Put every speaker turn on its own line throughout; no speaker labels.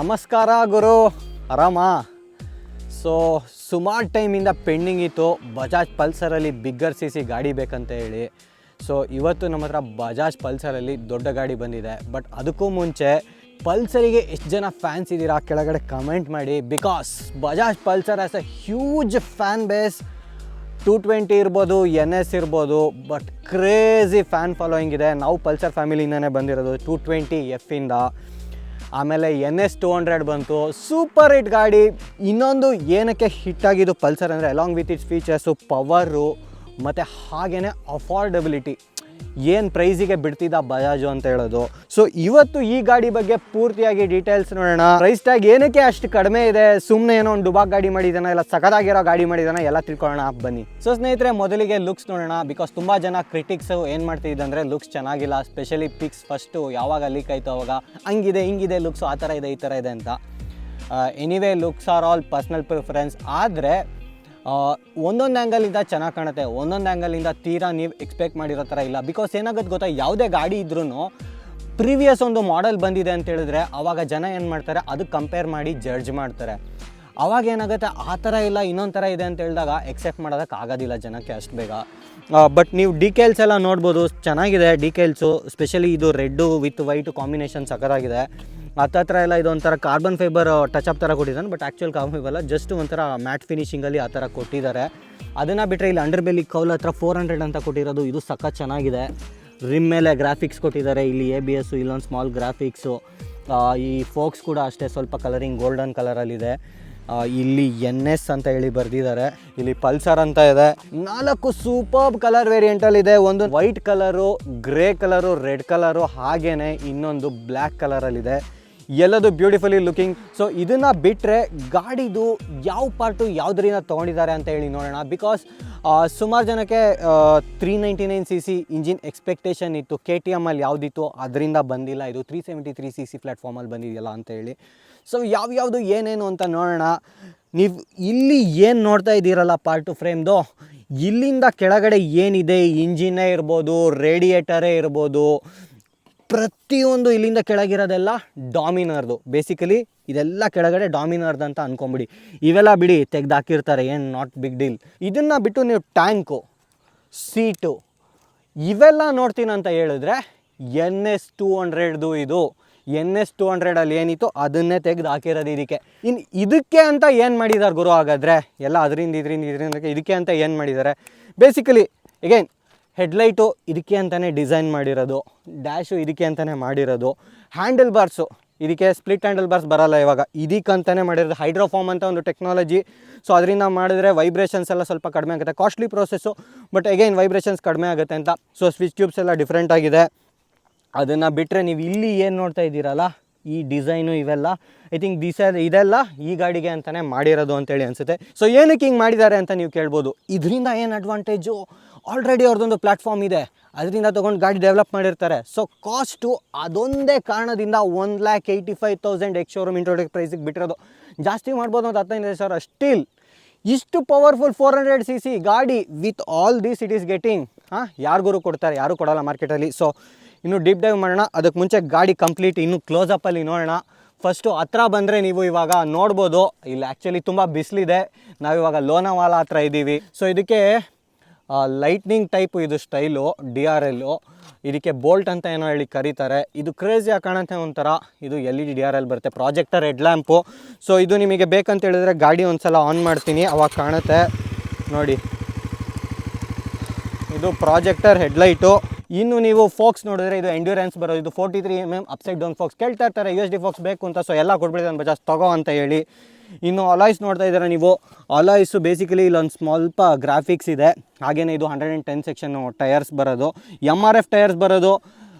ನಮಸ್ಕಾರ ಗುರು, ಆರಾಮ? ಸೊ ಸುಮಾರು ಟೈಮಿಂದ ಪೆಂಡಿಂಗ್ ಇತ್ತು ಬಜಾಜ್ ಪಲ್ಸರಲ್ಲಿ ಬಿಗ್ಗರ್ ಸಿ ಸಿ ಗಾಡಿ ಬೇಕಂತ ಹೇಳಿ. ಸೊ ಇವತ್ತು ನಮ್ಮ ಹತ್ರ ಬಜಾಜ್ ಪಲ್ಸರಲ್ಲಿ ದೊಡ್ಡ ಗಾಡಿ ಬಂದಿದೆ. ಬಟ್ ಅದಕ್ಕೂ ಮುಂಚೆ ಪಲ್ಸರಿಗೆ ಎಷ್ಟು ಜನ ಫ್ಯಾನ್ಸ್ ಇದ್ದೀರಾ ಕೆಳಗಡೆ ಕಮೆಂಟ್ ಮಾಡಿ. Because Bajaj Pulsar as a huge fan base. 220 ಇರ್ಬೋದು, NS ಇರ್ಬೋದು, ಬಟ್ ಕ್ರೇಜಿ ಫ್ಯಾನ್ ಫಾಲೋಯಿಂಗ್ ಇದೆ. ನಾವು ಪಲ್ಸರ್ ಫ್ಯಾಮಿಲಿಯಿಂದನೇ ಬಂದಿರೋದು 220 Fಯಿಂದ. ಆಮೇಲೆ NS 200 ಬಂತು, ಸೂಪರ್ ಹಿಟ್ ಗಾಡಿ. ಇನ್ನೊಂದು ಏನಕ್ಕೆ ಹಿಟ್ಟಾಗಿದ್ದು ಪಲ್ಸರ್ ಅಂದರೆ along with its features, power ಮತ್ತು ಹಾಗೆಯೇ ಅಫೋರ್ಡಬಿಲಿಟಿ. ಏನು ಪ್ರೈಸಿಗೆ ಬಿಡ್ತಿದ್ದ ಬಜಾಜು ಅಂತ ಹೇಳೋದು. ಸೊ ಇವತ್ತು ಈ ಗಾಡಿ ಬಗ್ಗೆ ಪೂರ್ತಿಯಾಗಿ ಡೀಟೇಲ್ಸ್ ನೋಡೋಣ. ಪ್ರೈಸ್ ಟ್ಯಾಗ್ ಏನಕ್ಕೆ ಅಷ್ಟು ಕಡಿಮೆ ಇದೆ, ಸುಮ್ಮನೆ ಏನೋ ಒಂದು ಡುಬಾಕ್ ಗಾಡಿ ಮಾಡಿದಾನ ಇಲ್ಲ ಸಖತ್ತಾಗಿರೋ ಗಾಡಿ ಮಾಡಿದಾನ, ಎಲ್ಲ ತಿಳ್ಕೊಳ್ಳೋಣ ಬನ್ನಿ. ಸೊ ಸ್ನೇಹಿತರೆ, ಮೊದಲಿಗೆ ಲುಕ್ಸ್ ನೋಡೋಣ. ಬಿಕಾಸ್ ತುಂಬ ಜನ ಕ್ರಿಟಿಕ್ಸ್ ಏನು ಮಾಡ್ತಿದ್ದಂದರೆ ಲುಕ್ಸ್ ಚೆನ್ನಾಗಿಲ್ಲ, ಸ್ಪೆಷಲಿ ಪಿಕ್ಸ್ ಫಸ್ಟು ಯಾವಾಗ ಲೀಕ್ ಆಯಿತು ಅವಾಗ ಹಂಗಿದೆ ಹಿಂಗಿದೆ ಲುಕ್ಸು, ಆ ಥರ ಇದೆ ಈ ಥರ ಇದೆ ಅಂತ. Anyway looks are all personal preference. ಆದರೆ ಒಂದೊಂದು ಆ್ಯಂಗಲಿಂದ ಚೆನ್ನಾಗಿ ಕಾಣುತ್ತೆ, ಒಂದೊಂದು ಆ್ಯಂಗಲಿಂದ ತೀರಾ ನೀವು ಎಕ್ಸ್ಪೆಕ್ಟ್ ಮಾಡಿರೋ ಥರ ಇಲ್ಲ. ಬಿಕಾಸ್ ಏನಾಗುತ್ತೆ ಗೊತ್ತಾ, ಯಾವುದೇ ಗಾಡಿ ಇದ್ರೂ ಪ್ರೀವಿಯಸ್ ಒಂದು ಮಾಡೆಲ್ ಬಂದಿದೆ ಅಂತ ಹೇಳಿದ್ರೆ ಆವಾಗ ಜನ ಏನು ಮಾಡ್ತಾರೆ, ಅದಕ್ಕೆ ಕಂಪೇರ್ ಮಾಡಿ ಜಡ್ಜ್ ಮಾಡ್ತಾರೆ. ಆವಾಗ ಏನಾಗುತ್ತೆ, ಆ ಥರ ಇಲ್ಲ ಇನ್ನೊಂದು ಥರ ಇದೆ ಅಂತ ಹೇಳಿದಾಗ ಎಕ್ಸೆಪ್ಟ್ ಮಾಡೋದಕ್ಕೆ ಆಗೋದಿಲ್ಲ ಜನಕ್ಕೆ ಅಷ್ಟು ಬೇಗ. ಬಟ್ ನೀವು ಡೀಟೇಲ್ಸ್ ಎಲ್ಲ ನೋಡ್ಬೋದು, ಚೆನ್ನಾಗಿದೆ ಡೀಟೇಲ್ಸು. ಸ್ಪೆಷಲಿ ಇದು ರೆಡ್ಡು ವಿತ್ ವೈಟು ಕಾಂಬಿನೇಷನ್ ಸಖತ್ತಾಗಿದೆ. ಹತ್ರ ಎಲ್ಲ ಇದು ಒಂಥರ ಕಾರ್ಬನ್ ಫೈಬರ್ ಟಚಪ್ ಥರ ಕೊಟ್ಟಿದ್ದಾನೆ. ಬಟ್ ಆ್ಯಕ್ಚುಲ್ ಕಾರ್ಬನ್ ಫೈಬರ್ ಅಲ್ಲ, ಜಸ್ಟ್ ಒಂಥರ ಮ್ಯಾಟ್ ಫಿನಿಷಿಂಗಲ್ಲಿ ಆ ಥರ ಕೊಟ್ಟಿದ್ದಾರೆ. ಅದನ್ನು ಬಿಟ್ಟರೆ ಇಲ್ಲಿ ಅಂಡರ್ ಬೆಲ್ಲಿ ಕೌಲ್ ಹತ್ರ 400 ಅಂತ ಕೊಟ್ಟಿರೋದು, ಇದು ಸಖತ್ ಚೆನ್ನಾಗಿದೆ. ರಿಮ್ ಮೇಲೆ ಗ್ರಾಫಿಕ್ಸ್ ಕೊಟ್ಟಿದ್ದಾರೆ, ಇಲ್ಲಿ ABS, ಇಲ್ಲೊಂದು ಸ್ಮಾಲ್ ಗ್ರಾಫಿಕ್ಸು. ಈ ಫೋಕ್ಸ್ ಕೂಡ ಅಷ್ಟೇ ಸ್ವಲ್ಪ ಕಲರಿಂಗ್ ಗೋಲ್ಡನ್ ಕಲರಲ್ಲಿದೆ. ಇಲ್ಲಿ NS ಅಂತ ಹೇಳಿ ಬರೆದಿದ್ದಾರೆ. ಇಲ್ಲಿ ಪಲ್ಸರ್ ಅಂತ ಇದೆ. 4 ಸೂಪರ್ಬ್ ಕಲರ್ ವೇರಿಯಂಟಲ್ಲಿದೆ. ಒಂದು white colour, grey colour, red colour, ಹಾಗೇನೆ ಇನ್ನೊಂದು ಬ್ಲ್ಯಾಕ್ ಕಲರಲ್ಲಿದೆ. ಎಲ್ಲದು ಬ್ಯೂಟಿಫುಲಿ ಲುಕಿಂಗ್. ಸೊ ಇದನ್ನು ಬಿಟ್ಟರೆ ಗಾಡಿದು ಯಾವ ಪಾರ್ಟು ಯಾವುದರಿಂದ ತೊಗೊಂಡಿದ್ದಾರೆ ಅಂತ ಹೇಳಿ ನೋಡೋಣ. ಬಿಕಾಸ್ ಸುಮಾರು ಜನಕ್ಕೆ 399cc ಇಂಜಿನ್ ಎಕ್ಸ್ಪೆಕ್ಟೇಷನ್ ಇತ್ತು. KTMಲ್ಲಿ ಯಾವುದಿತ್ತು ಅದರಿಂದ ಬಂದಿಲ್ಲ, ಇದು 373cc ಪ್ಲ್ಯಾಟ್ಫಾರ್ಮಲ್ಲಿ ಬಂದಿದೆಯಲ್ಲ ಅಂತ ಹೇಳಿ. ಸೊ ಯಾವ್ಯಾವುದು ಏನೇನು ಅಂತ ನೋಡೋಣ. ನೀವು ಇಲ್ಲಿ ಏನು ನೋಡ್ತಾ ಇದ್ದೀರಲ್ಲ ಪಾರ್ಟು ಫ್ರೇಮ್ದು, ಇಲ್ಲಿಂದ ಕೆಳಗಡೆ ಏನಿದೆ, ಇಂಜಿನ್ನೇ ಇರ್ಬೋದು, ರೇಡಿಯೇಟರೇ ಇರ್ಬೋದು, ಪ್ರತಿಯೊಂದು ಇಲ್ಲಿಂದ ಕೆಳಗಿರೋದೆಲ್ಲ ಡಾಮಿನರ್ದು. ಬೇಸಿಕಲಿ ಇದೆಲ್ಲ ಕೆಳಗಡೆ ಡಾಮಿನರ್ದು ಅಂತ ಅಂದ್ಕೊಂಬಿಡಿ. ಇವೆಲ್ಲ ಬಿಡಿ ತೆಗ್ದು ಹಾಕಿರ್ತಾರೆ, ಏನು ನಾಟ್ ಬಿಗ್ ಡೀಲ್. ಇದನ್ನು ಬಿಟ್ಟು ನೀವು ಟ್ಯಾಂಕು, ಸೀಟು ಇವೆಲ್ಲ ನೋಡ್ತೀನಿ ಅಂತ ಹೇಳಿದ್ರೆ NS 200ದು ಇದು. NS 200ಅಲ್ಲಿ ಏನಿತ್ತು ಅದನ್ನೇ ತೆಗೆದು ಹಾಕಿರೋದು ಇದಕ್ಕೆ. ಇನ್ನು ಇದಕ್ಕೆ ಅಂತ ಏನು ಮಾಡಿದ್ದಾರೆ ಗುರು ಹಾಗಾದರೆ? ಎಲ್ಲ ಇದರಿಂದ ಇದಕ್ಕೆ ಅಂತ ಏನು ಮಾಡಿದ್ದಾರೆ? ಬೇಸಿಕಲಿ ಎಗೈನ್ ಹೆಡ್ಲೈಟು ಇದಕ್ಕೆ ಅಂತಲೇ ಡಿಸೈನ್ ಮಾಡಿರೋದು, ಡ್ಯಾಶು ಇದಕ್ಕೆ ಅಂತಲೇ ಮಾಡಿರೋದು, ಹ್ಯಾಂಡಲ್ ಬಾರ್ಸು ಇದಕ್ಕೆ ಸ್ಪ್ಲಿಟ್ ಹ್ಯಾಂಡಲ್ ಬಾರ್ಸ್ ಬರೋಲ್ಲ ಇವಾಗ, ಇದಕ್ಕಂತಲೇ ಮಾಡಿರೋದು. ಹೈಡ್ರೋಫಾರ್ಮ್ ಅಂತ ಒಂದು ಟೆಕ್ನಾಲಜಿ. ಸೊ ಅದರಿಂದ ಮಾಡಿದ್ರೆ ವೈಬ್ರೇಷನ್ಸ್ ಎಲ್ಲ ಸ್ವಲ್ಪ ಕಡಿಮೆ ಆಗುತ್ತೆ. Costly process, but again vibrations ಕಡಿಮೆ ಆಗುತ್ತೆ ಅಂತ. ಸೊ ಸ್ವಿಚ್ ಟ್ಯೂಬ್ಸ್ ಎಲ್ಲ ಡಿಫ್ರೆಂಟ್ ಆಗಿದೆ. ಅದನ್ನು ಬಿಟ್ಟರೆ ನೀವು ಇಲ್ಲಿ ಏನು ನೋಡ್ತಾ ಇದ್ದೀರಲ್ಲ, ಈ ಡಿಸೈನು ಇವೆಲ್ಲ ಐ ಥಿಂಕ್ ಇದೆಲ್ಲ ಈ ಗಾಡಿಗೆ ಅಂತಲೇ ಮಾಡಿರೋದು ಅಂತೇಳಿ ಅನಿಸುತ್ತೆ. ಸೊ ಏನಕ್ಕೆ ಹಿಂಗೆ ಮಾಡಿದ್ದಾರೆ ಅಂತ ನೀವು ಕೇಳ್ಬೋದು. ಇದರಿಂದ ಏನು ಅಡ್ವಾಂಟೇಜು, ಆಲ್ರೆಡಿ ಅವ್ರದ್ದೊಂದು ಪ್ಲ್ಯಾಟ್ಫಾರ್ಮ್ ಇದೆ, ಅದರಿಂದ ತೊಗೊಂಡು ಗಾಡಿ ಡೆವಲಪ್ ಮಾಡಿರ್ತಾರೆ. ಸೊ ಕಾಸ್ಟು ಅದೊಂದೇ ಕಾರಣದಿಂದ 1,85,000 ಎಕ್ಸ್ ಶೋರೂಮ್ ಇಂಟ್ರೋಡಕ್ಟ್ ಪ್ರೈಸಿಗೆ ಬಿಟ್ಟಿರೋದು. ಜಾಸ್ತಿ ಮಾಡ್ಬೋದು ಅಂತ 15,000. ಸ್ಟಿಲ್ ಇಷ್ಟು ಪವರ್ಫುಲ್ 400cc ಗಾಡಿ with all these it is getting. ಯಾರಿಗೂ ಕೊಡ್ತಾರೆ? ಯಾರೂ ಕೊಡೋಲ್ಲ ಮಾರ್ಕೆಟಲ್ಲಿ. ಸೊ ಇನ್ನು ಡೀಪ್ ಡೈವ್ ಮಾಡೋಣ. ಅದಕ್ಕೆ ಮುಂಚೆ ಗಾಡಿ ಕಂಪ್ಲೀಟ್ ಇನ್ನು ಕ್ಲೋಸಪ್ಪಲ್ಲಿ ನೋಡೋಣ. ಫಸ್ಟು ಹತ್ರ ಬಂದರೆ ನೀವು ಇವಾಗ ನೋಡ್ಬೋದು, ಇಲ್ಲಿ ಆ್ಯಕ್ಚುಲಿ ತುಂಬ ಬಿಸಿಲಿದೆ. ನಾವಿವಾಗ ಲೋನಾವಾಲಾ ಹತ್ರ ಇದ್ದೀವಿ. ಸೊ ಇದಕ್ಕೆ ಲೈಟ್ನಿಂಗ್ ಟೈಪು ಇದು ಸ್ಟೈಲು, DRL. ಇದಕ್ಕೆ ಬೋಲ್ಟ್ ಅಂತ ಏನೋ ಹೇಳಿ ಕರೀತಾರೆ. ಇದು ಕ್ರೇಜಿಯಾಗಿ ಕಾಣುತ್ತೆ ಒಂಥರ. ಇದು LED DRL ಬರುತ್ತೆ, ಪ್ರಾಜೆಕ್ಟರ್ ಹೆಡ್ ಲ್ಯಾಂಪು. ಸೊ ಇದು ನಿಮಗೆ ಬೇಕಂತ ಹೇಳಿದ್ರೆ ಗಾಡಿ ಒಂದು ಸಲ ಆನ್ ಮಾಡ್ತೀನಿ, ಅವಾಗ ಕಾಣುತ್ತೆ ನೋಡಿ. ಇದು ಪ್ರಾಜೆಕ್ಟರ್ ಹೆಡ್ಲೈಟು. ಇನ್ನು ನೀವು ಫೋಕ್ಸ್ ನೋಡಿದ್ರೆ ಇದು ಎಂಡ್ಯೂರೆನ್ಸ್ ಬರೋದು. ಇದು 43mm ಅಪ್ಸೈಡ್ ಡೌನ್ ಫೋಕ್ಸ್. ಕೇಳ್ತಾ ಇರ್ತಾರೆ USD ಫೋಕ್ಸ್ ಬೇಕು ಅಂತ. ಸೊ ಎಲ್ಲ ಕೊಟ್ಬಿಟ್ಟಿದ್ದಾನೆ ಬಜಾಜ್, ತಗೋ ಅಂತ ಹೇಳಿ. ಇನ್ನು ಅಲಾಯ್ಸ್ ನೋಡ್ತಾ ಇದ್ದೀರಾ ನೀವು. ಅಲಾಯ್ಸು ಬೇಸಿಕಲಿ ಇಲ್ಲೊಂದು ಸ್ವಲ್ಪ ಗ್ರಾಫಿಕ್ಸ್ ಇದೆ. ಹಾಗೆಯೇ ಇದು 110 ಸೆಕ್ಷನ್ನು ಟೈರ್ಸ್ ಬರೋದು, MRF ಟೈರ್ಸ್ ಬರೋದು.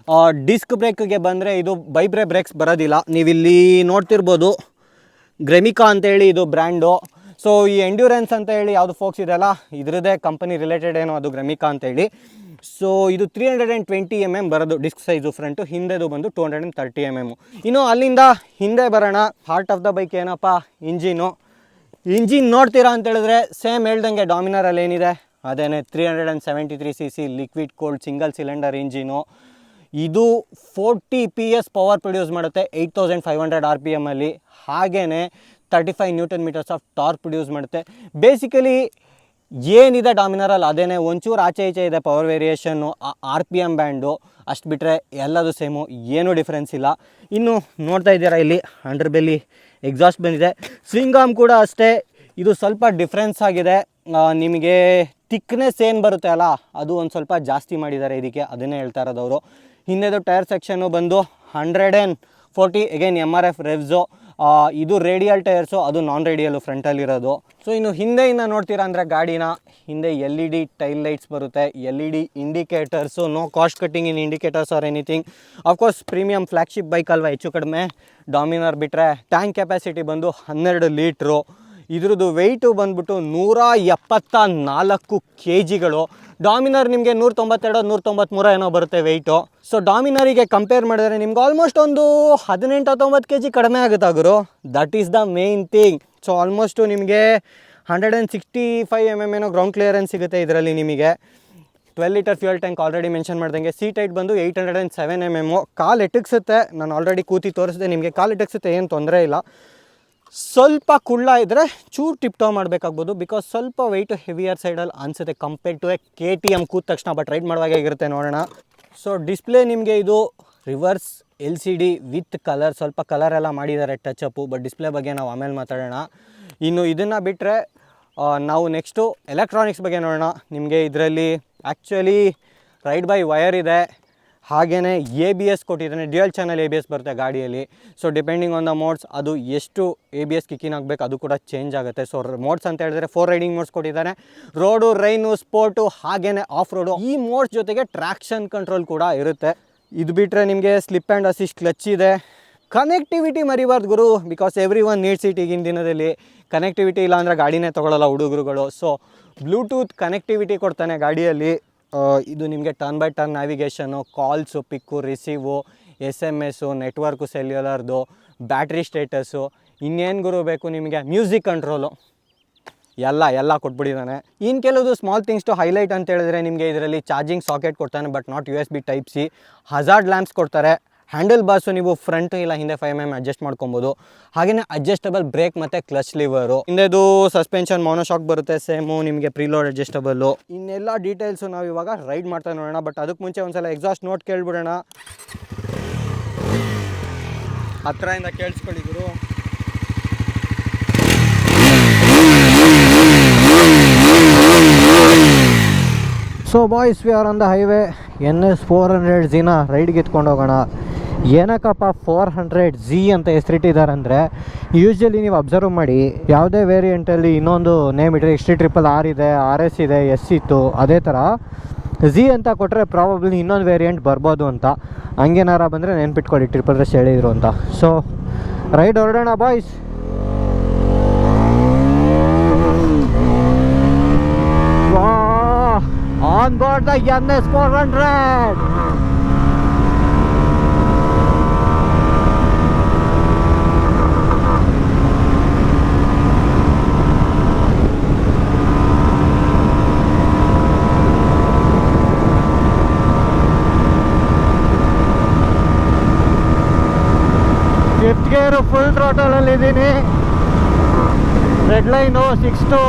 ಡಿಸ್ಕ್ ಬ್ರೇಕ್ಗೆ ಬಂದರೆ ಇದು ಬೈಬ್ರೆ ಬ್ರೇಕ್ಸ್ ಬರೋದಿಲ್ಲ. ನೀವಿಲ್ಲಿ ನೋಡ್ತಿರ್ಬೋದು, ಗ್ರೆಮಿಕಾ ಅಂತೇಳಿ ಇದು ಬ್ರ್ಯಾಂಡು. ಸೊ ಈ ಎಂಡ್ಯೂರೆನ್ಸ್ ಅಂತ ಹೇಳಿ ಯಾವುದು ಫೋಕ್ಸ್ ಇದೆಯಲ್ಲ, ಇದರದ್ದೇ ಕಂಪನಿ ರಿಲೇಟೆಡ್ ಏನೋ ಅದು ಗ್ರೆಮಿಕಾ ಅಂತೇಳಿ. ಸೊ ಇದು 320mm ಬರೋದು ಡಿಸ್ಕ್ ಸೈಜು ಫ್ರಂಟು. ಹಿಂದೆದು ಬಂದು 230mm. ಇನ್ನು ಅಲ್ಲಿಂದ ಹಿಂದೆ ಬರೋಣ. ಹಾರ್ಟ್ ಆಫ್ ದ ಬೈಕ್ ಏನಪ್ಪ, ಇಂಜಿನ್ ನೋಡ್ತೀರಾ ಅಂತ ಹೇಳಿದ್ರೆ ಸೇಮ್ ಹೇಳ್ದಂಗೆ ಡಾಮಿನರಲ್ಲಿ ಏನಿದೆ ಅದೇನೆ 373cc liquid cold single cylinder engine. ಇದು 40 PS ಪವರ್ ಪ್ರೊಡ್ಯೂಸ್ ಮಾಡುತ್ತೆ 8500 RPM ಅಲ್ಲಿ. ಹಾಗೆಯೇ 35 Nm ಆಫ್ ಟಾರ್ಕ್ ಪ್ರೊಡ್ಯೂಸ್ ಮಾಡುತ್ತೆ. ಬೇಸಿಕಲಿ ಏನಿದೆ ಡಾಮಿನರಲ್ಲಿ ಅದೇನೇ, ಒಂಚೂರು ಆಚೆ ಈಚೆ ಇದೆ ಪವರ್ ವೇರಿಯೇಷನ್ನು, RPM ಬ್ಯಾಂಡು, ಅಷ್ಟು ಬಿಟ್ಟರೆ ಎಲ್ಲದು ಸೇಮು, ಏನೂ ಡಿಫ್ರೆನ್ಸ್ ಇಲ್ಲ. ಇನ್ನು ನೋಡ್ತಾ ಇದ್ದೀರಾ ಇಲ್ಲಿ ಅಂಡರ್ ಬೆಲ್ಲಿ ಎಕ್ಸಾಸ್ಟ್ ಬಂದಿದೆ. ಸ್ವಿಂಗ್ ಆರ್ಮ್ ಕೂಡ ಅಷ್ಟೇ, ಇದು ಸ್ವಲ್ಪ ಡಿಫ್ರೆನ್ಸ್ ಆಗಿದೆ. ನಿಮಗೆ ಥಿಕ್ನೆಸ್ ಏನು ಬರುತ್ತೆ ಅಲ್ಲ, ಅದು ಒಂದು ಸ್ವಲ್ಪ ಜಾಸ್ತಿ ಮಾಡಿದ್ದಾರೆ ಇದಕ್ಕೆ, ಅದನ್ನೇ ಹೇಳ್ತಾ ಇರೋದು ಅವರು. ಹಿಂದೆದು ಟೈರ್ ಸೆಕ್ಷನ್ನು ಬಂದು 140 ಅಗೇನ್ MRF ರೆವ್ಸು. ಇದು ರೇಡಿಯಲ್ ಟೈರ್ಸು, ಅದು ನಾನ್ ರೇಡಿಯಲ್ಲು ಫ್ರಂಟಲ್ಲಿರೋದು. ಸೊ ಇನ್ನು ಹಿಂದೆಯಿಂದ ನೋಡ್ತೀರಾ ಅಂದರೆ ಗಾಡಿನ ಹಿಂದೆ LED ಟೈಲ್ ಲೈಟ್ಸ್ ಬರುತ್ತೆ, LED indicators, no cost cutting in indicators or anything. Of course premium flagship bike ಅಲ್ವಾ, ಹೆಚ್ಚು ಕಡಿಮೆ ಡಾಮಿನರ್ ಬಿಟ್ಟರೆ. ಟ್ಯಾಂಕ್ ಕೆಪಾಸಿಟಿ ಬಂದು 12 ಲೀಟ್ರು. ಇದ್ರದ್ದು ವೆಯ್ಟು ಬಂದ್ಬಿಟ್ಟು 174 kgಗಳು. ಡಾಮಿನರ್ ನಿಮಗೆ 192 193 ಏನೋ ಬರುತ್ತೆ ವೆಯ್ಟು. ಸೊ ಡಾಮಿನರಿಗೆ ಕಂಪೇರ್ ಮಾಡಿದ್ರೆ ನಿಮ್ಗೆ ಆಲ್ಮೋಸ್ಟ್ ಒಂದು 18-19 kg ಕಡಿಮೆ ಆಗುತ್ತೆ ಗುರು. That is the main thing. So almost ನಿಮಗೆ 165 mm ಏನೋ ಗ್ರೌಂಡ್ ಕ್ಲಿಯರೆನ್ಸ್ ಸಿಗುತ್ತೆ ಇದರಲ್ಲಿ ನಿಮಗೆ. 12 litre fuel tank already mention ಮಾಡ್ದಂಗೆ. ಸೀಟ್ ಹೈಟ್ ಬಂದು 807 mm. ಕಾಲು ಎಟಕ್ಸುತ್ತೆ, ನಾನು ಆಲ್ರೆಡಿ ಕೂತಿ ತೋರಿಸಿದೆ ನಿಮಗೆ. ಕಾಲು ಎಟಕ್ಸುತ್ತೆ, ಏನು ತೊಂದರೆ ಇಲ್ಲ. ಸ್ವಲ್ಪ ಕುಳ್ಳ ಇದ್ದರೆ ಚೂರು ಟಿಪ್ ಟಾಪ್ ಮಾಡಬೇಕಾಗ್ಬೋದು, ಬಿಕಾಸ್ ಸ್ವಲ್ಪ ವೆಯ್ಟು ಹೆವಿಯರ್ ಸೈಡಲ್ಲಿ ಅನಿಸುತ್ತೆ ಕಂಪೇರ್ ಟು KTM ಕೂದ ತಕ್ಷಣ. ಬಟ್ ರೈಡ್ ಮಾಡುವಾಗ ಹೇಗಿರುತ್ತೆ ನೋಡೋಣ. ಸೊ ಡಿಸ್ಪ್ಲೇ ನಿಮಗೆ ಇದು ರಿವರ್ಸ್ LCD ವಿತ್ ಕಲರ್, ಸ್ವಲ್ಪ ಕಲರ್ ಎಲ್ಲ ಮಾಡಿದ್ದಾರೆ ಟಚಪ್ಪು. ಬಟ್ ಡಿಸ್ಪ್ಲೇ ಬಗ್ಗೆ ನಾವು ಆಮೇಲೆ ಮಾತಾಡೋಣ. ಇನ್ನು ಇದನ್ನು ಬಿಟ್ಟರೆ ನಾವು ನೆಕ್ಸ್ಟು ಎಲೆಕ್ಟ್ರಾನಿಕ್ಸ್ ಬಗ್ಗೆ ನೋಡೋಣ. ನಿಮಗೆ ಇದರಲ್ಲಿ ಆ್ಯಕ್ಚುಲಿ ರೈಡ್ ಬೈ ವಯರ್ ಇದೆ, ಹಾಗೆಯೇ ABS ಕೊಟ್ಟಿದ್ದಾನೆ. ಡ್ಯುಯಲ್ ಚಾನಲ್ ABS ಬರುತ್ತೆ ಗಾಡಿಯಲ್ಲಿ. So depending on the modes ಅದು ಎಷ್ಟು ABS ಕಿಕ್ಕಿನ್ ಆಗಬೇಕು ಅದು ಕೂಡ ಚೇಂಜ್ ಆಗುತ್ತೆ. ಸೊ ಮೋಡ್ಸ್ ಅಂತ ಹೇಳಿದ್ರೆ 4 ರೈಡಿಂಗ್ ಮೋಡ್ಸ್ ಕೊಟ್ಟಿದ್ದಾನೆ, ರೋಡು, ರೈನು, ಸ್ಪೋರ್ಟು, ಹಾಗೆಯೇ ಆಫ್ ರೋಡು. ಈ ಮೋಡ್ಸ್ ಜೊತೆಗೆ ಟ್ರ್ಯಾಕ್ಷನ್ ಕಂಟ್ರೋಲ್ ಕೂಡ ಇರುತ್ತೆ. ಇದು ಬಿಟ್ಟರೆ ನಿಮಗೆ ಸ್ಲಿಪ್ ಆ್ಯಂಡ್ ಅಸಿಸ್ಟ್ ಕ್ಲಚ್ ಇದೆ. ಕನೆಕ್ಟಿವಿಟಿ ಮರಿಬಾರ್ದು ಗುರು, because every one needs it. ಈಗಿನ ದಿನದಲ್ಲಿ ಕನೆಕ್ಟಿವಿಟಿ ಇಲ್ಲ ಅಂದರೆ ಗಾಡಿನೇ ತೊಗೊಳ್ಳಲ್ಲ ಹುಡುಗರುಗಳು. ಸೊ ಬ್ಲೂಟೂತ್ ಕನೆಕ್ಟಿವಿಟಿ ಕೊಡ್ತಾನೆ ಗಾಡಿಯಲ್ಲಿ. ಇದು ನಿಮಗೆ turn by turn navigation, calls, pick, receive, SMS, network, ಸೆಲ್ಯುಲರ್ದು, ಬ್ಯಾಟ್ರಿ ಸ್ಟೇಟಸ್ಸು, ಇನ್ನೇನು ಗುರು ಬೇಕು ನಿಮಗೆ, ಮ್ಯೂಸಿಕ್ ಕಂಟ್ರೋಲು, ಎಲ್ಲ ಕೊಟ್ಬಿಟ್ಟಿದ್ದಾನೆ. ಇನ್ನು ಕೆಲವುದು ಸ್ಮಾಲ್ ಥಿಂಗ್ಸ್ ಟು ಹೈಲೈಟ್ ಅಂತ ಹೇಳಿದ್ರೆ ನಿಮಗೆ ಇದರಲ್ಲಿ ಚಾರ್ಜಿಂಗ್ ಸಾಕೆಟ್ ಕೊಡ್ತಾನೆ, but not USB Type-C. Hazard lamps ಕೊಡ್ತಾರೆ. ಹ್ಯಾಂಡಲ್ ಬಾರ್ಸು ನೀವು ಫ್ರಂಟು ಇಲ್ಲ ಹಿಂದೆ 5 mm ಅಡ್ಜಸ್ಟ್ ಮಾಡ್ಕೊಬೋದು. ಹಾಗೆಯೇ ಅಡ್ಜಸ್ಟಬಲ್ ಬ್ರೇಕ್ ಮತ್ತು ಕ್ಲಚ್ ಲಿವರು. ಹಿಂದೆದು ಸಸ್ಪೆನ್ಷನ್ ಮೋನೋಶಾಕ್ ಬರುತ್ತೆ ಸೇಮು, ನಿಮಗೆ ಪ್ರೀಲೋಡ್ ಅಡ್ಜಸ್ಟಬಲ್ಲು. ಇನ್ನೆಲ್ಲ ಡೀಟೇಲ್ಸು ನಾವು ಇವಾಗ ರೈಡ್ ಮಾಡ್ತಾ ನೋಡೋಣ. ಬಟ್ ಅದಕ್ಕೆ ಮುಂಚೆ ಒಂದ್ಸಲ ಎಕ್ಸಾಸ್ಟ್ ನೋಟ್ ಕೇಳ್ಬಿಡೋಣ. ಹತ್ತಿರದಿಂದ ಕೇಳಿಸ್ಕೊಳ್ಳಿ ಗುರು. So boys, we are on the highway. NS 400Zನ ರೈಡ್ಗೆ ಎತ್ಕೊಂಡು ಹೋಗೋಣ. ಏನಕ್ಕಪ್ಪ 400Z ಅಂತ ಹೆಸರಿಟ್ಟಿದ್ದಾರೆ ಅಂದರೆ, ಯೂಶ್ವಲಿ ನೀವು ಅಬ್ಸರ್ವ್ ಮಾಡಿ ಯಾವುದೇ ವೇರಿಯಂಟಲ್ಲಿ ಇನ್ನೊಂದು ನೇಮ್ ಇಟ್ಟರೆ XT-RRR ಇದೆ, RS ಇದೆ, S ಇತ್ತು. ಅದೇ ಥರ Z ಅಂತ ಕೊಟ್ಟರೆ ಪ್ರಾಬಬ್ಲಿ ಇನ್ನೊಂದು ವೇರಿಯಂಟ್ ಬರ್ಬೋದು ಅಂತ. ಹಂಗೇನಾರ ಬಂದರೆ ನೆನ್ಪಿಟ್ಕೊಳ್ಳಿ, RRS ಹೇಳಿದರು ಅಂತ. ಸೊ ರೈಡ್ ಹೊರಡೋಣ boys. On board the NS 400. Fifth gear full ಥ್ರಾಟಲಲ್ಲಿ ಇದ್ದೀನಿ. Red line 6-2.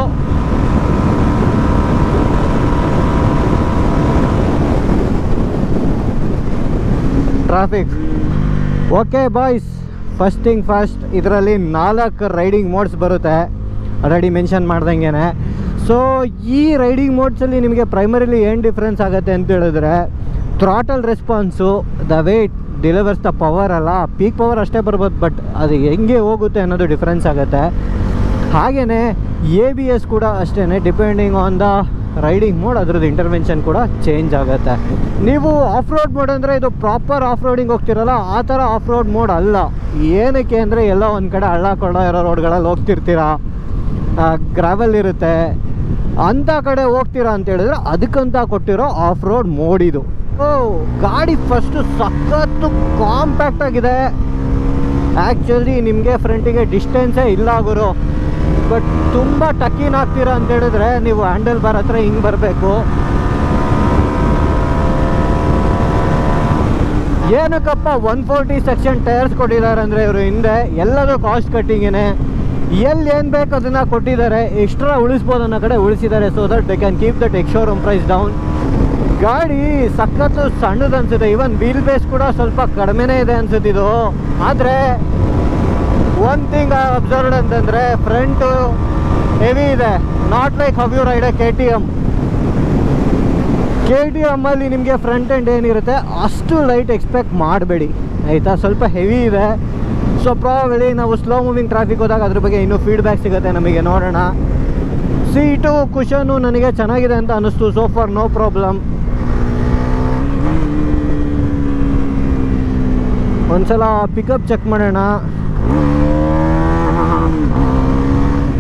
Traffic okay boys. First thing first, ಇದರಲ್ಲಿ 4 ರೈಡಿಂಗ್ ಮೋಡ್ಸ್ ಬರುತ್ತೆ, ಆಲ್ರೆಡಿ ಮೆನ್ಷನ್ ಮಾಡ್ದಂಗೆ. ಸೊ ಈ ರೈಡಿಂಗ್ ಮೋಡ್ಸಲ್ಲಿ ನಿಮಗೆ ಪ್ರೈಮರಿಲಿ ಏನು ಡಿಫ್ರೆನ್ಸ್ ಆಗುತ್ತೆ ಅಂತ ಹೇಳಿದ್ರೆ, throttle response, the way it delivers the power ಅಲ್ಲ, ಪೀಕ್ ಪವರ್ ಅಷ್ಟೇ ಬರ್ಬೋದು, ಬಟ್ ಅದು ಹೆಂಗೆ ಹೋಗುತ್ತೆ ಅನ್ನೋದು ಡಿಫ್ರೆನ್ಸ್ ಆಗುತ್ತೆ. ಹಾಗೆಯೇ ABS ಕೂಡ ಅಷ್ಟೇ, depending on the riding mode ಅದರದ್ದು ಇಂಟರ್ವೆನ್ಷನ್ ಕೂಡ ಚೇಂಜ್ ಆಗುತ್ತೆ. ನೀವು ಆಫ್ ರೋಡ್ ಮೋಡ್ ಅಂದರೆ ಇದು ಪ್ರಾಪರ್ ಆಫ್ ರೋಡಿಂಗ್ ಹೋಗ್ತಿರಲ್ಲ, ಆ ಥರ ಆಫ್ ರೋಡ್ ಮೋಡ್ ಅಲ್ಲ. ಏನಕ್ಕೆ ಅಂದರೆ ಎಲ್ಲ ಒಂದು ಕಡೆ ಹಳ್ಳ ಕೊಳ್ಳ ಇರೋ ರೋಡ್ಗಳಲ್ಲಿ ಹೋಗ್ತಿರ್ತೀರ, ಗ್ರಾವೆಲ್ ಇರುತ್ತೆ, ಅಂಥ ಕಡೆ ಹೋಗ್ತೀರಾ ಅಂತ ಹೇಳಿದ್ರೆ ಅದಕ್ಕಂತ ಕೊಟ್ಟಿರೋ ಆಫ್ ರೋಡ್ ಮೋಡ್ ಇದು. ಗಾಡಿ ಫಸ್ಟು ಸಖತ್ತು ಕಾಂಪ್ಯಾಕ್ಟ್ ಆಗಿದೆ. ಆ್ಯಕ್ಚುಲಿ ನಿಮಗೆ ಫ್ರಂಟಿಗೆ ಡಿಸ್ಟೆನ್ಸೇ ಇಲ್ಲ ಗುರು, ಬಟ್ ತುಂಬ ಟಕ್ಕಿನ್ ಆಗ್ತೀರಾ ಅಂತ ಹೇಳಿದ್ರೆ ನೀವು ಹ್ಯಾಂಡಲ್ ಬಾರ್ ಹತ್ರ ಹಿಂಗೆ ಬರಬೇಕು. ಏನಕ್ಕಪ್ಪ 140 ಸೆಕ್ಷನ್ ಟೈರ್ಸ್ ಕೊಟ್ಟಿದ್ದಾರೆ ಅಂದರೆ ಇವರು ಹಿಂದೆ ಎಲ್ಲದೂ ಕಾಸ್ಟ್ ಕಟ್ಟಿಂಗೇನೆ. ಎಲ್ಲಿ ಏನು ಬೇಕು ಅದನ್ನು ಕೊಟ್ಟಿದ್ದಾರೆ, ಎಕ್ಸ್ಟ್ರಾ ಉಳಿಸ್ಬೋದು ಅನ್ನೋ ಕಡೆ ಉಳಿಸಿದ್ದಾರೆ. So that they can keep that ex showroom price down. ಗಾಡಿ ಸಖತ್ತು ಸಣ್ಣದು ಅನಿಸುತ್ತೆ. ಈವನ್ ವೀಲ್ ಬೇಸ್ ಕೂಡ ಸ್ವಲ್ಪ ಕಡಿಮೆನೇ ಇದೆ ಅನ್ಸುತ್ತೆ ಇದು. ಆದರೆ ಒನ್ ಥಿಂಗ್ ಐ ಅಬ್ಸರ್ವ್ಡ್ ಅಂತಂದರೆ ಫ್ರಂಟು ಹೆವಿ ಇದೆ. Not like have you ride KTM. KTMಲ್ಲಿ ನಿಮಗೆ ಫ್ರಂಟ್ ಎಂಡ್ ಏನಿರುತ್ತೆ ಅಷ್ಟು ಲೈಟ್ ಎಕ್ಸ್ಪೆಕ್ಟ್ ಮಾಡಬೇಡಿ ಆಯಿತಾ. ಸ್ವಲ್ಪ ಹೆವಿ ಇದೆ. ಸೊ ಪ್ರಾಬಲಿ ನಾವು ಸ್ಲೋ ಮೂವಿಂಗ್ ಟ್ರಾಫಿಕ್ ಹೋದಾಗ ಅದ್ರ ಬಗ್ಗೆ ಇನ್ನೂ ಫೀಡ್ಬ್ಯಾಕ್ ಸಿಗುತ್ತೆ ನಮಗೆ, ನೋಡೋಣ. ಸೀಟು ಕುಷನು ನನಗೆ ಚೆನ್ನಾಗಿದೆ ಅಂತ ಅನ್ನಿಸ್ತು. So far no problem. ಒಂದ್ಸಲ ಪಿಕಪ್ ಚೆಕ್ ಮಾಡೋಣ.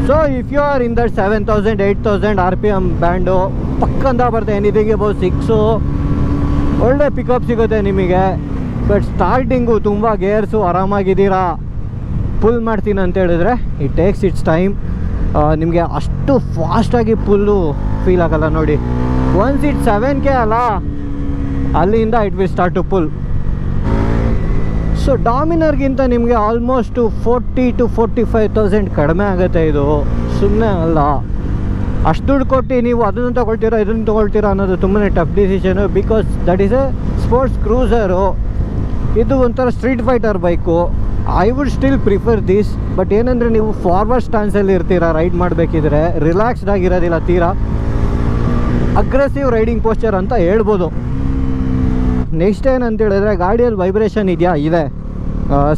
So if you are in that 7000 8000 RPM band ಪಕ್ಕಂದ ಬರುತ್ತೆ. ಎನಿಥಿಂಗ್ ಅಬೌವ್ 6 ಒಳ್ಳೆ ಪಿಕಪ್ ಸಿಗುತ್ತೆ ನಿಮಗೆ. ಬಟ್ ಸ್ಟಾರ್ಟಿಂಗು ತುಂಬ ಗೇರ್ಸು ಆರಾಮಾಗಿದ್ದೀರಾ ಪುಲ್ ಮಾಡ್ತೀನಿ ಅಂತ ಹೇಳಿದ್ರೆ ಇಟ್ ಟೇಕ್ಸ್ ಇಟ್ಸ್ ಟೈಮ್. ನಿಮಗೆ ಅಷ್ಟು ಫಾಸ್ಟಾಗಿ ಪುಲ್ಲು ಫೀಲ್ ಆಗಲ್ಲ ನೋಡಿ. ಒನ್ಸ್ ಇಟ್ 7K ಅಲ್ಲ, ಅಲ್ಲಿಂದ it will start to pull. So ಡಾಮಿನರ್ಗಿಂತ ನಿಮಗೆ ಆಲ್ಮೋಸ್ಟ್ 40,000 to 45,000 ಕಡಿಮೆ ಆಗುತ್ತೆ. ಇದು ಸುಮ್ಮನೆ ಅಲ್ಲ. ಅಷ್ಟು ದುಡ್ಡು ಕೊಟ್ಟು ನೀವು ಅದನ್ನು ತೊಗೊಳ್ತೀರಾ ಇದನ್ನು ತೊಗೊಳ್ತೀರಾ ಅನ್ನೋದು ತುಂಬಾ tough decision. Because that is a sports cruiser. ಇದು ಒಂಥರ street fighter bike. I would still prefer this. But ಏನಂದರೆ ನೀವು ಫಾರ್ವರ್ಡ್ ಸ್ಟ್ಯಾನ್ಸಲ್ಲಿ ಇರ್ತೀರಾ ರೈಡ್ ಮಾಡಬೇಕಿದ್ರೆ, ರಿಲ್ಯಾಕ್ಸ್ಡ್ ಆಗಿರೋದಿಲ್ಲ ತೀರಾ. ಅಗ್ರೆಸಿವ್ ರೈಡಿಂಗ್ ಪೋಸ್ಚರ್ ಅಂತ ಹೇಳ್ಬೋದು. ನೆಕ್ಸ್ಟ್ ಏನಂತ ಹೇಳಿದ್ರೆ ಗಾಡಿಯಲ್ಲಿ ವೈಬ್ರೇಷನ್ ಇದೆಯಾ? ಇದೆ.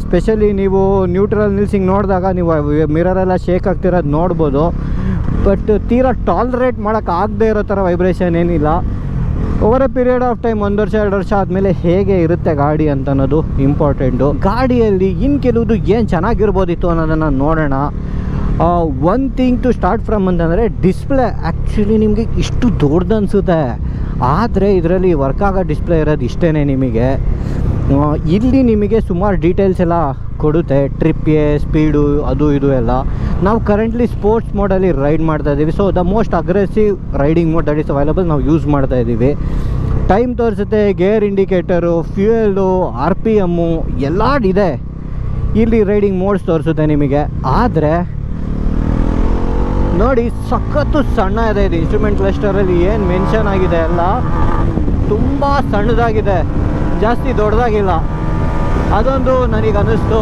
ಸ್ಪೆಷಲಿ ನೀವು ನ್ಯೂಟ್ರಲ್ ನಿಲ್ಸಿಂಗ್ ನೋಡಿದಾಗ ನೀವು ಮಿರರೆಲ್ಲ ಶೇಕ್ ಆಗ್ತಿರೋದು ನೋಡ್ಬೋದು. ಬಟ್ ತೀರಾ ಟಾಲರೇಟ್ ಮಾಡೋಕ್ಕಾಗದೇ ಇರೋ ಥರ ವೈಬ್ರೇಷನ್ ಏನಿಲ್ಲ. Over A period of time 1 ವರ್ಷ 2 ವರ್ಷ ಆದಮೇಲೆ ಹೇಗೆ ಇರುತ್ತೆ ಗಾಡಿ ಅಂತ ಅನ್ನೋದು ಇಂಪಾರ್ಟೆಂಟು. ಗಾಡಿಯಲ್ಲಿ ಇನ್ನು ಕೆಲವುದು ಏನು ಚೆನ್ನಾಗಿರ್ಬೋದಿತ್ತು ಅನ್ನೋದನ್ನು ನೋಡೋಣ. One thing to start from ಅಂತಂದರೆ ಡಿಸ್ಪ್ಲೇ. ಆ್ಯಕ್ಚುಲಿ ನಿಮಗೆ ಇಷ್ಟು ದೊಡ್ಡದು ಅನಿಸುತ್ತೆ, ಆದರೆ ಇದರಲ್ಲಿ ವರ್ಕ್ ಆಗೋ ಡಿಸ್ಪ್ಲೇ ಇರೋದು ಇಷ್ಟೇ ನಿಮಗೆ. ಇಲ್ಲಿ ನಿಮಗೆ ಸುಮಾರು ಡೀಟೇಲ್ಸ್ ಎಲ್ಲ ಕೊಡುತ್ತೆ, ಟ್ರಿಪ್ಗೆ ಸ್ಪೀಡು ಅದು ಇದು ಎಲ್ಲ. ನಾವು ಕರೆಂಟ್ಲಿ ಸ್ಪೋರ್ಟ್ಸ್ ಮೋಡಲ್ಲಿ ರೈಡ್ ಮಾಡ್ತಾಯಿದ್ದೀವಿ. So the most aggressive riding mode that is available ನಾವು ಯೂಸ್ ಮಾಡ್ತಾಯಿದ್ದೀವಿ. ಟೈಮ್ ತೋರಿಸುತ್ತೆ, ಗೇರ್ ಇಂಡಿಕೇಟರು, ಫ್ಯೂಯಲು, RPM ಎಲ್ಲ ಇದೆ. ಇಲ್ಲಿ ರೈಡಿಂಗ್ ಮೋಡ್ಸ್ ತೋರಿಸುತ್ತೆ ನಿಮಗೆ. ಆದರೆ ನೋಡಿ ಸಖತ್ತು ಸಣ್ಣ ಇದೆ ಇದು. ಇನ್ಸ್ಟ್ರೂಮೆಂಟ್ ಕ್ಲಸ್ಟರಲ್ಲಿ ಏನು ಮೆನ್ಷನ್ ಆಗಿದೆ ಎಲ್ಲ ತುಂಬ ಸಣ್ಣದಾಗಿದೆ, ಜಾಸ್ತಿ ದೊಡ್ಡದಾಗಿಲ್ಲ. ಅದೊಂದು ನನಗೆ ಅನ್ನಿಸ್ತು.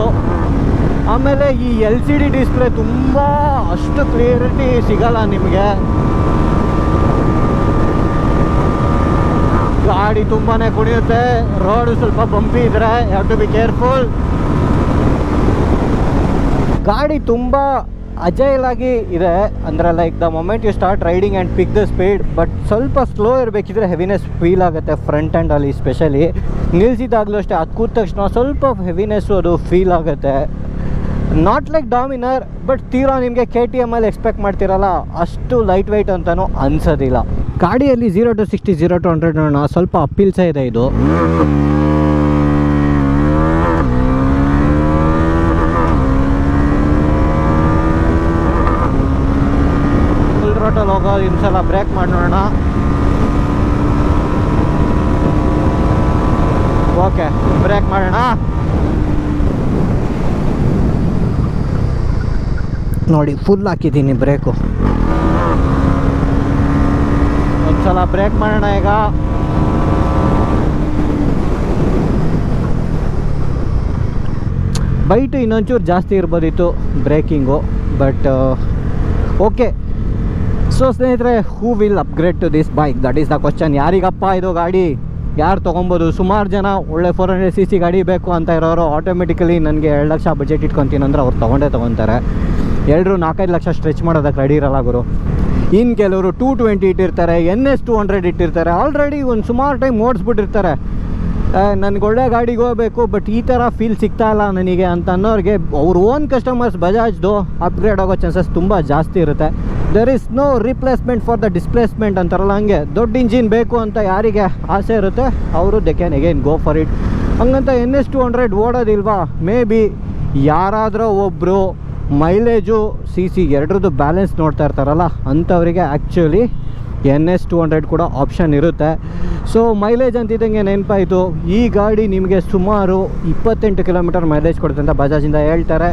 ಆಮೇಲೆ ಈ LCD ಡಿಸ್ಪ್ಲೇ ತುಂಬ ಅಷ್ಟು ಕ್ಲಿಯರಿಟಿ ಸಿಗಲ್ಲ ನಿಮಗೆ. ಗಾಡಿ ತುಂಬಾ ಕುಣಿಯುತ್ತೆ. ರೋಡು ಸ್ವಲ್ಪ ಬಂಪಿ ಇದ್ದರೆ ಹ್ಯಾವ್ ಟು ಬಿ ಕೇರ್ಫುಲ್. ಗಾಡಿ ತುಂಬ ಅಜೈಲ್ ಆಗಿ ಇದೆ. ಅಂದರೆ like the moment you start riding and pick the speed. But ಸ್ವಲ್ಪ ಸ್ಲೋ ಇರಬೇಕಿದ್ರೆ ಹೆವಿನೆಸ್ ಫೀಲ್ ಆಗುತ್ತೆ ಫ್ರಂಟ್ ಆ್ಯಂಡಲ್ಲಿ. ಸ್ಪೆಷಲಿ ನಿಲ್ಲಿಸಿದಾಗಲೂ ಅಷ್ಟೇ, ಅದು ಕೂತ ತಕ್ಷಣ ಸ್ವಲ್ಪ ಹೆವಿನೆಸ್ಸು ಅದು ಫೀಲ್ ಆಗುತ್ತೆ. ನಾಟ್ ಲೈಕ್ ಡಾಮಿನರ್, ಬಟ್ ತೀರಾ ನಿಮಗೆ KTMಲ್ಲಿ ಎಕ್ಸ್ಪೆಕ್ಟ್ ಮಾಡ್ತಿರಲ್ಲ ಅಷ್ಟು ಲೈಟ್ ವೆಯ್ಟ್ ಅಂತಲೂ ಅನ್ಸೋದಿಲ್ಲ. ಗಾಡಿಯಲ್ಲಿ 0 to 60 0 to 100 ನೋಡೋಣ. ಸ್ವಲ್ಪ ಅಪ್ಪೀಲ್ಸೇ ಇದೆ ಇದು. ಫುಲ್ ರೋಟಲ್ಲಿ ಹೋಗೋ ಇನ್ನೊಂದ್ಸಲ ಬ್ರೇಕ್ ಮಾಡಿ ನೋಡೋಣ. ಓಕೆ, ಬ್ರೇಕ್ ಮಾಡೋಣ. ನೋಡಿ ಫುಲ್ ಹಾಕಿದ್ದೀನಿ ಬ್ರೇಕು. ಒಂದ್ಸಲ ಬ್ರೇಕ್ ಮಾಡೋಣ ಈಗ. ಬೈಟು ಇನ್ನೊಂಚೂರು ಜಾಸ್ತಿ ಇರ್ಬೋದಿತ್ತು ಬ್ರೇಕಿಂಗು, ಬಟ್ ಓಕೆ. ಸೊ ಸ್ನೇಹಿತರೆ, who will upgrade to this bike? That is the question. ಯಾರಿಗಪ್ಪ ಇದು ಗಾಡಿ, ಯಾರು ತೊಗೊಬೋದು? ಸುಮಾರು ಜನ ಒಳ್ಳೆ 400cc ಗಾಡಿ ಬೇಕು ಅಂತ ಇರೋರು ಆಟೋಮೆಟಿಕಲಿ ನನಗೆ 2 ಲಕ್ಷ ಬಜೆಟ್ ಇಟ್ಕೊತೀನಿ ಅಂದರೆ ಅವ್ರು ತೊಗೊತಾರೆ. ಎಲ್ಲರೂ 4-5 ಲಕ್ಷ ಸ್ಟ್ರೆಚ್ ಮಾಡೋದಕ್ಕೆ ರೆಡಿ ಇರಲ್ಲ ಗುರು. ಇನ್ನು ಕೆಲವರು 220 ಇಟ್ಟಿರ್ತಾರೆ, NS 200 ಇಟ್ಟಿರ್ತಾರೆ. ಆಲ್ರೆಡಿ ಒಂದು ಸುಮಾರು ಟೈಮ್ ಓಡಿಸ್ಬಿಟ್ಟಿರ್ತಾರೆ. ನನಗೆ ಒಳ್ಳೆ ಗಾಡಿಗೆ ಹೋಗಬೇಕು, ಬಟ್ ಈ ಥರ ಫೀಲ್ ಸಿಗ್ತಾ ಇಲ್ಲ ನನಗೆ ಅಂತ ಅನ್ನೋರಿಗೆ ಅವ್ರ ಓನ್ ಕಸ್ಟಮರ್ಸ್ ಬಜಾಜ್ದು ಅಪ್ಗ್ರೇಡ್ ಆಗೋ ಚಾನ್ಸಸ್ ತುಂಬ ಜಾಸ್ತಿ ಇರುತ್ತೆ. There is no replacement for the displacement ಅಂತಾರಲ್ಲ, ಹಂಗೆ ದೊಡ್ಡ ಇಂಜಿನ್ ಬೇಕು ಅಂತ ಯಾರಿಗೆ ಆಸೆ ಇರುತ್ತೆ ಅವರು they can again go for it. ಹಂಗಂತ NS 200 ಓಡೋದಿಲ್ವಾ? ಮೇ ಬಿ ಯಾರಾದರೂ ಒಬ್ಬರು ಮೈಲೇಜು ಸಿ ಎರಡರದ್ದು ಬ್ಯಾಲೆನ್ಸ್ ನೋಡ್ತಾ ಇರ್ತಾರಲ್ಲ ಅಂಥವರಿಗೆ ಆ್ಯಕ್ಚುಲಿ NS200 ಕೂಡ ಆಪ್ಷನ್ ಇರುತ್ತೆ. ಸೊ ಮೈಲೇಜ್ ಅಂತಿದ್ದಂಗೆ ನೆನಪಾಯಿತು, ಈ ಗಾಡಿ ನಿಮಗೆ ಸುಮಾರು 28 ಕಿಲೋಮೀಟರ್ ಮೈಲೇಜ್ ಕೊಡುತ್ತೆ ಅಂತ ಬಜಾಜಿಂದ ಹೇಳ್ತಾರೆ.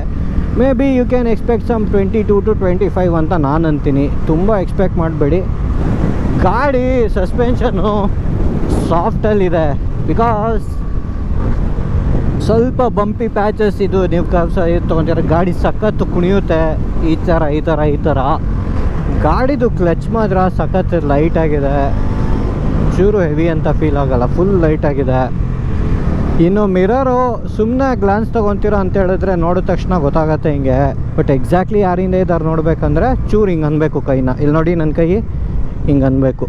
Maybe you can expect some 22 to 25 ಅಂತ ನಾನು ಅಂತೀನಿ. ತುಂಬ ಎಕ್ಸ್ಪೆಕ್ಟ್ ಮಾಡಬೇಡಿ. ಗಾಡಿ ಸಸ್ಪೆನ್ಷನ್ನು ಸಾಫ್ಟಲ್ಲಿದೆ, ಬಿಕಾಸ್ ಸ್ವಲ್ಪ ಬಂಪಿ ಪ್ಯಾಚಸ್ ಇದು ನೀವು ತೊಗೊಂಡಿರೋ ಗಾಡಿ ಸಖತ್ತು ಕುಣಿಯುತ್ತೆ. ಈ ಥರ ಗಾಡಿದು ಕ್ಲಚ್ ಮಾತ್ರ ಸಖತ್ ಲೈಟಾಗಿದೆ, ಚೂರು ಹೆವಿ ಅಂತ ಫೀಲ್ ಆಗಲ್ಲ, ಫುಲ್ ಲೈಟಾಗಿದೆ. ಇನ್ನು ಮಿರರು ಸುಮ್ಮನೆ ಗ್ಲಾನ್ಸ್ ತೊಗೊತೀರೋ ಅಂತ ಹೇಳಿದ್ರೆ ನೋಡಿದ ತಕ್ಷಣ ಗೊತ್ತಾಗತ್ತೆ ಹಿಂಗೆ, ಬಟ್ ಎಕ್ಸಾಕ್ಟ್ಲಿ ಯಾರಿಂದ ಇದ್ದಾರೆ ನೋಡಬೇಕಂದ್ರೆ ಚೂರು ಹಿಂಗೆ ಅನ್ಬೇಕು ಕೈನ. ಇಲ್ಲಿ ನೋಡಿ ನನ್ನ ಕೈ ಹಿಂಗೆ ಅನ್ಬೇಕು,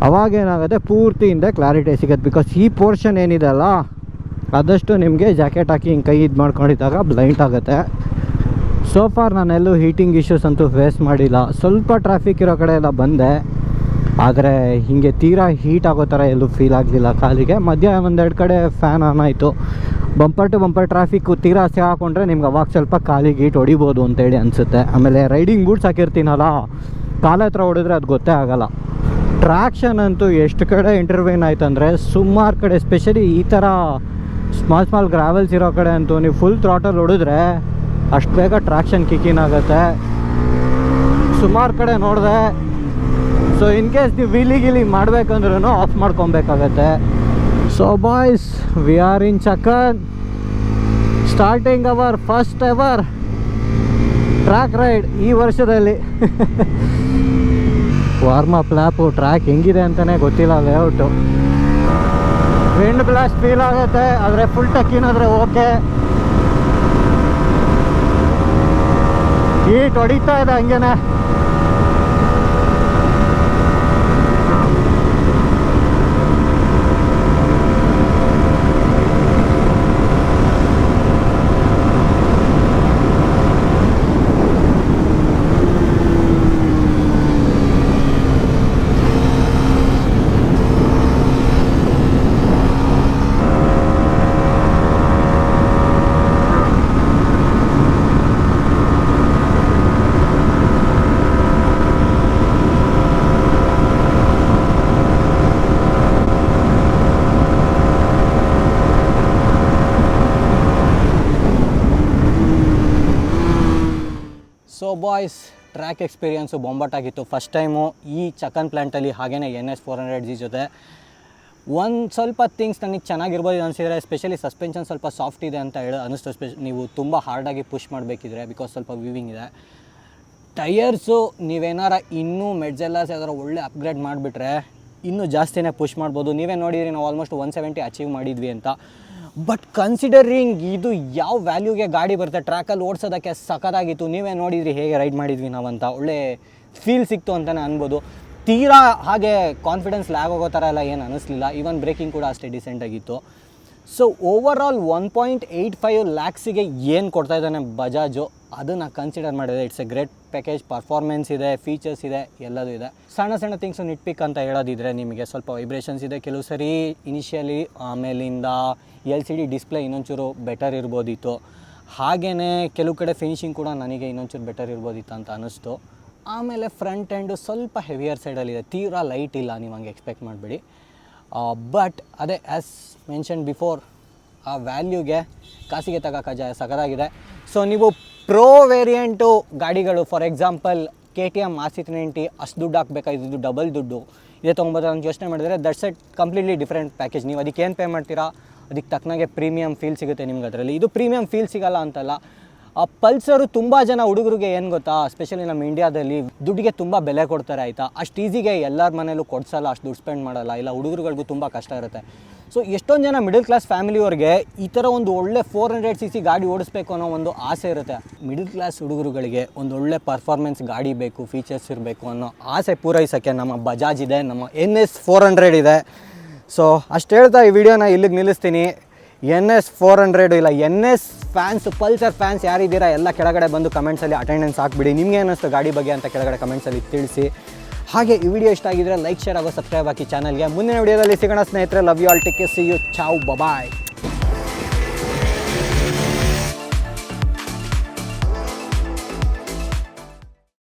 ಅವಾಗೇನಾಗುತ್ತೆ ಪೂರ್ತಿಯಿಂದ ಕ್ಲಾರಿಟಿ ಸಿಗುತ್ತೆ. ಬಿಕಾಸ್ ಈ ಪೋರ್ಷನ್ ಏನಿದೆ ಅಲ್ಲ ಆದಷ್ಟು ನಿಮಗೆ ಜಾಕೆಟ್ ಹಾಕಿ ಹಿಂಗೆ ಕೈ ಇದು ಮಾಡ್ಕೊಂಡಿದ್ದಾಗ ಬ್ಲೈಂಡ್ ಆಗುತ್ತೆ. ಸೋ ಫಾರ್ ನಾನೆಲ್ಲೂ ಹೀಟಿಂಗ್ ಇಶ್ಯೂಸ್ ಅಂತೂ ಫೇಸ್ ಮಾಡಿಲ್ಲ. ಸ್ವಲ್ಪ ಟ್ರಾಫಿಕ್ ಇರೋ ಕಡೆ ಎಲ್ಲ ಬಂದೆ, ಆದರೆ ಹೀಗೆ ತೀರಾ ಹೀಟ್ ಆಗೋ ಥರ ಎಲ್ಲೂ ಫೀಲ್ ಆಗಲಿಲ್ಲ ಕಾಲಿಗೆ. ಮಧ್ಯ ಒಂದೆರಡು ಕಡೆ ಫ್ಯಾನ್ ಆನ್ ಆಯಿತು. ಬಂಪರ್ ಟು ಬಂಪರ್ ಟ್ರಾಫಿಕ್ಕು ತೀರಾ ಹಾಕ್ಕೊಂಡ್ರೆ ನಿಮ್ಗೆ ಅವಾಗ ಸ್ವಲ್ಪ ಕಾಲಿಗೆ ಹೀಟ್ ಹೊಡಿಬೋದು ಅಂತೇಳಿ ಅನಿಸುತ್ತೆ. ಆಮೇಲೆ ರೈಡಿಂಗ್ ಬೂಟ್ಸ್ ಹಾಕಿರ್ತೀನಲ್ಲ, ಕಾಲ ಹತ್ರ ಹೊಡಿದ್ರೆ ಅದು ಗೊತ್ತೇ ಆಗೋಲ್ಲ. ಟ್ರ್ಯಾಕ್ಷನ್ ಅಂತೂ ಎಷ್ಟು ಕಡೆ ಇಂಟರ್ವ್ಯೂನ್ ಆಯ್ತು ಅಂದರೆ ಸುಮಾರು ಕಡೆ, ಎಸ್ಪೆಷಲಿ ಈ ಥರ ಸ್ಮಾಲ್ ಗ್ರಾವೆಲ್ಸ್ ಇರೋ ಕಡೆ ಅಂತೂ ನೀವು ಫುಲ್ ಥ್ರಾಟಲ್ ಹೊಡಿದ್ರೆ ಅಷ್ಟು ಬೇಗ ಟ್ರ್ಯಾಕ್ಷನ್ ಕಿಕ್ಕಿನ್ ಆಗುತ್ತೆ. ಸುಮಾರು ಕಡೆ ನೋಡಿದೆ. ಸೊ ಇನ್ ಕೇಸ್ ನೀವು ವೀಲಿ ಮಾಡಬೇಕಂದ್ರೂ ಆಫ್ ಮಾಡ್ಕೊಬೇಕಾಗತ್ತೆ. So boys, we are in Chakan, starting our first ever track ride ಈ ವರ್ಷದಲ್ಲಿ. ವಾರ್ಮಪ್ ಲ್ಯಾಪು, ಟ್ರ್ಯಾಕ್ ಹೆಂಗಿದೆ ಅಂತಲೇ ಗೊತ್ತಿಲ್ಲ, ಲೇಔಟು. ವಿಂಡ್ ಬ್ಲಾಸ್ಟ್ ಫೀಲ್ ಆಗುತ್ತೆ, ಆದರೆ ಫುಲ್ ಟಕ್ಕಿನಾದರೆ ಓಕೆ. ಹೀಟ್ ಹೊಡಿತಾ ಇದೆ ಹಂಗೇನೆ.
ಸೊ ಬಾಯ್ಸ್, ಟ್ರ್ಯಾಕ್ ಎಕ್ಸ್ಪೀರಿಯನ್ಸು ಬೊಂಬಾಟಾಗಿತ್ತು. ಫಸ್ಟ್ ಟೈಮು ಈ ಚಕನ್ ಪ್ಲ್ಯಾಂಟಲ್ಲಿ ಹಾಗೇ NS400 ಜೊತೆ ಒಂದು ಸ್ವಲ್ಪ ಥಿಂಗ್ಸ್ ನನಗೆ ಚೆನ್ನಾಗಿರ್ಬೋದು ಅನಿಸಿದರೆ, ಎಸ್ಪೆಷಲಿ ಸಸ್ಪೆನ್ಷನ್ ಸ್ವಲ್ಪ ಸಾಫ್ಟ್ ಇದೆ ಅಂತ ಅನ್ನಿಸ್ತು. ನೀವು ತುಂಬ ಹಾರ್ಡಾಗಿ ಪುಷ್ ಮಾಡಬೇಕಿದ್ರೆ, ಬಿಕಾಸ್ ಸ್ವಲ್ಪ ವೀವಿಂಗ್ ಇದೆ. ಟಯರ್ಸು ನೀವೇನಾರ ಇನ್ನೂ ಮೆಡ್ಜೆಲ್ಲಾಸ್ ಯಾವ್ದಾರ ಒಳ್ಳೆ ಅಪ್ಗ್ರೇಡ್ ಮಾಡಿಬಿಟ್ರೆ ಇನ್ನೂ ಜಾಸ್ತಿನೇ ಪುಷ್ ಮಾಡ್ಬೋದು. ನೀವೇ ನೋಡಿದ್ರಿ ನಾವು ಆಲ್ಮೋಸ್ಟ್ 170 ಅಚೀವ್ ಮಾಡಿದ್ವಿ ಅಂತ. ಬಟ್ ಕನ್ಸಿಡರಿಂಗ್ ಇದು ಯಾವ ವ್ಯಾಲ್ಯೂಗೆ ಗಾಡಿ ಬರುತ್ತೆ, ಟ್ರ್ಯಾಕಲ್ಲಿ ಓಡಿಸೋದಕ್ಕೆ ಸಖತ್ತಾಗಿತ್ತು. ನೀವೇ ನೋಡಿದ್ರಿ ಹೇಗೆ ರೈಡ್ ಮಾಡಿದ್ವಿ ನಾವಂತ, ಒಳ್ಳೆ ಫೀಲ್ ಸಿಕ್ತು ಅಂತಲೇ ಅನ್ಬೋದು. ತೀರಾ ಹಾಗೆ ಕಾನ್ಫಿಡೆನ್ಸ್ ಲ್ಯಾಗ್ ಆಗೋ ಥರ ಎಲ್ಲ ಏನು ಅನ್ನಿಸ್ಲಿಲ್ಲ. ಈವನ್ ಬ್ರೇಕಿಂಗ್ ಕೂಡ ಅಷ್ಟೇ ಡಿಸೆಂಟಾಗಿತ್ತು. ಸೊ ಓವರ್ ಆಲ್ 1.85 ಲ್ಯಾಕ್ಸಿಗೆ ಏನು ಕೊಡ್ತಾ ಇದ್ದಾನೆ ಬಜಾಜು, ಅದನ್ನು ಕನ್ಸಿಡರ್ ಮಾಡಿದೆ. It's A great package. Performance ಇದೆ, ಫೀಚರ್ಸ್ ಇದೆ, ಎಲ್ಲದೂ ಇದೆ. ಸಣ್ಣ ಥಿಂಗ್ಸು ನಿಟ್ಪಿಕ್ ಅಂತ ಹೇಳೋದಿದ್ರೆ, ನಿಮಗೆ ಸ್ವಲ್ಪ ವೈಬ್ರೇಷನ್ಸ್ ಇದೆ ಕೆಲವು ಸರಿ ಇನಿಷಿಯಲಿ, ಆಮೇಲಿಂದ LCD ಡಿಸ್ಪ್ಲೇ ಇನ್ನೊಂಚೂರು ಬೆಟರ್ ಇರ್ಬೋದಿತ್ತು. ಹಾಗೆಯೇ ಕೆಲವು ಕಡೆ ಫಿನಿಷಿಂಗ್ ಕೂಡ ನನಗೆ ಇನ್ನೊಂಚೂರು ಬೆಟರ್ ಇರ್ಬೋದಿತ್ತು ಅಂತ ಅನ್ನಿಸ್ತು. ಆಮೇಲೆ ಫ್ರಂಟ್ ಎಂಡು ಸ್ವಲ್ಪ ಹೆವಿಯರ್ ಸೈಡಲ್ಲಿದೆ, ತೀರಾ ಲೈಟ್ ಇಲ್ಲ, ನೀವು ಹಂಗೆ ಎಕ್ಸ್ಪೆಕ್ಟ್ ಮಾಡಬೇಡಿ. ಬಟ್ ಅದೇ ಆ್ಯಸ್ ಮೆನ್ಷನ್ ಬಿಫೋರ್, ಆ ವ್ಯಾಲ್ಯೂಗೆ ಕಾಸಿಗೆ ತಗೋಕ್ಕಾಗ ಸಖತ್ತಾಗಿದೆ. ಸೊ ನೀವು ಪ್ರೋ ವೇರಿಯಂಟು ಗಾಡಿಗಳು, ಫಾರ್ ಎಕ್ಸಾಂಪಲ್ KTM RC390 ಅಷ್ಟು ದುಡ್ಡು ಹಾಕಬೇಕಾಗಿದ್ದು ಡಬಲ್ ದುಡ್ಡು ಇದೇ ತೊಗೊಬೋದು ಅಂತ ಯೋಚನೆ ಮಾಡಿದರೆ, that's A completely different package. ನೀವು ಅದಕ್ಕೆ ಏನು ಪೇ ಮಾಡ್ತೀರಾ ಅದಕ್ಕೆ ತಕ್ಕನಾಗೆ ಪ್ರೀಮಿಯಮ್ ಫೀಲ್ ಸಿಗುತ್ತೆ ನಿಮ್ಗೆ ಅದರಲ್ಲಿ. ಇದು ಪ್ರೀಮಿಯಮ್ ಫೀಲ್ ಸಿಗೋಲ್ಲ ಅಂತಲ್ಲ. ಆ ಪಲ್ಸರು ತುಂಬ ಜನ ಹುಡುಗರಿಗೆ ಏನು ಗೊತ್ತಾ, ಸ್ಪೆಷಲಿ ನಮ್ಮ ಇಂಡಿಯಾದಲ್ಲಿ ದುಡ್ಡಿಗೆ ತುಂಬ ಬೆಲೆ ಕೊಡ್ತಾರೆ, ಆಯಿತಾ. ಅಷ್ಟು ಈಸಿಗೆ ಎಲ್ಲರ ಮನೇಲೂ ಕೊಡ್ಸಲ್ಲ, ಅಷ್ಟು ದುಡ್ಡು ಸ್ಪೆಂಡ್ ಮಾಡಲ್ಲ, ಇಲ್ಲ ಹುಡುಗರುಗಳಿಗೂ ತುಂಬ ಕಷ್ಟ ಇರುತ್ತೆ. ಸೊ ಎಷ್ಟೊಂದು ಜನ ಮಿಡಲ್ ಕ್ಲಾಸ್ ಫ್ಯಾಮಿಲಿಯವ್ರಿಗೆ ಈ ಥರ ಒಂದು ಒಳ್ಳೆ 400cc ಗಾಡಿ ಓಡಿಸ್ಬೇಕು ಅನ್ನೋ ಒಂದು ಆಸೆ ಇರುತ್ತೆ. ಮಿಡಲ್ ಕ್ಲಾಸ್ ಹುಡುಗರುಗಳಿಗೆ ಒಂದು ಒಳ್ಳೆ ಪರ್ಫಾರ್ಮೆನ್ಸ್ ಗಾಡಿ ಬೇಕು, ಫೀಚರ್ಸ್ ಇರಬೇಕು ಅನ್ನೋ ಆಸೆ ಪೂರೈಸೋಕ್ಕೆ ನಮ್ಮ ಬಜಾಜ್ ಇದೆ, ನಮ್ಮ NS400 ಇದೆ. ಸೊ ಅಷ್ಟು ಹೇಳ್ತಾ ಈ ವಿಡಿಯೋನ ಇಲ್ಲಿಗೆ ನಿಲ್ಲಿಸ್ತೀನಿ. NS400 ಇಲ್ಲ NS ಫ್ಯಾನ್ಸ್, ಪಲ್ಸರ್ ಫ್ಯಾನ್ಸ್ ಯಾರಿದ್ದೀರಾ ಎಲ್ಲ ಕೆಳಗಡೆ ಬಂದು ಕಮೆಂಟ್ಸಲ್ಲಿ ಅಟೆಂಡೆನ್ಸ್ ಹಾಕ್ಬಿಡಿ. ನಿಮಗೆ ಏನಿಸ್ತು ಗಾಡಿ ಬಗ್ಗೆ ಅಂತ ಕೆಳಗಡೆ ಕಮೆಂಟ್ಸಲ್ಲಿ ತಿಳಿಸಿ. ಹಾಗೆ ಈ ವಿಡಿಯೋ ಇಷ್ಟ ಆಗಿದ್ರೆ ಲೈಕ್, ಶೇರ್ ಹಾಗೂ ಸಬ್ಸ್ಕ್ರೈಬ್ ಹಾಕಿ ಚಾನಲ್ಗೆ. ಮುಂದಿನ ವಿಡಿಯೋದಲ್ಲಿ ಸಿಗೋಣ ಸ್ನೇಹಿತರೆ. Love you all, take care, see you, ciao, bye.